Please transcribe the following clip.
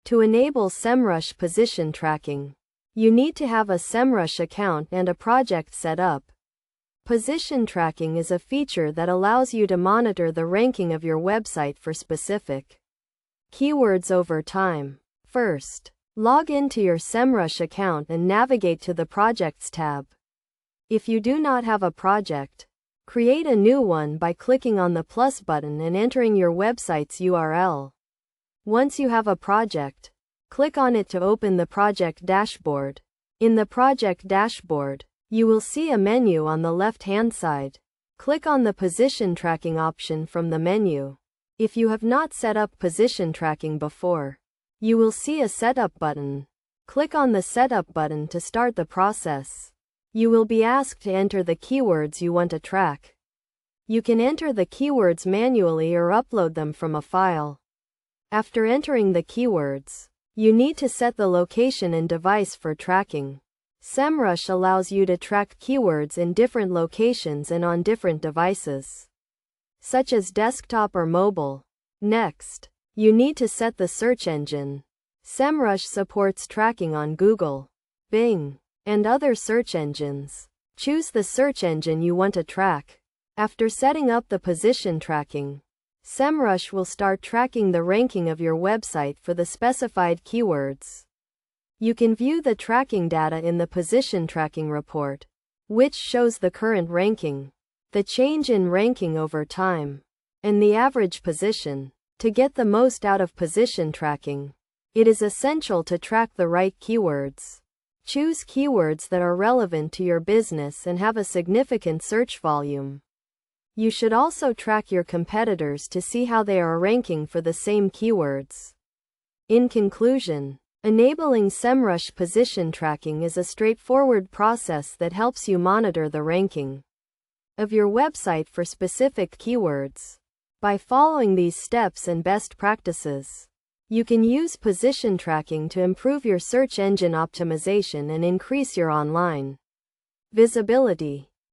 To enable Semrush position tracking, you need to have a Semrush account and a project set up. Position tracking is a feature that allows you to monitor the ranking of your website for specific keywords over time. First, log into your Semrush account and navigate to the Projects tab. If you do not have a project, create a new one by clicking on the plus button and entering your website's URL. Once you have a project, click on it to open the project dashboard. In the project dashboard, you will see a menu on the left-hand side. Click on the position tracking option from the menu. If you have not set up position tracking before, you will see a Setup button. Click on the Setup button to start the process. You will be asked to enter the keywords you want to track. You can enter the keywords manually or upload them from a file. After entering the keywords, you need to set the location and device for tracking. Semrush allows you to track keywords in different locations and on different devices, such as desktop or mobile. Next, you need to set the search engine. Semrush supports tracking on Google, Bing, and other search engines. Choose the search engine you want to track. After setting up the position tracking, Semrush will start tracking the ranking of your website for the specified keywords. You can view the tracking data in the position tracking report, which shows the current ranking, the change in ranking over time, and the average position. To get the most out of position tracking, it is essential to track the right keywords. Choose keywords that are relevant to your business and have a significant search volume. You should also track your competitors to see how they are ranking for the same keywords. In conclusion, enabling Semrush position tracking is a straightforward process that helps you monitor the ranking of your website for specific keywords. By following these steps and best practices, you can use position tracking to improve your search engine optimization and increase your online visibility.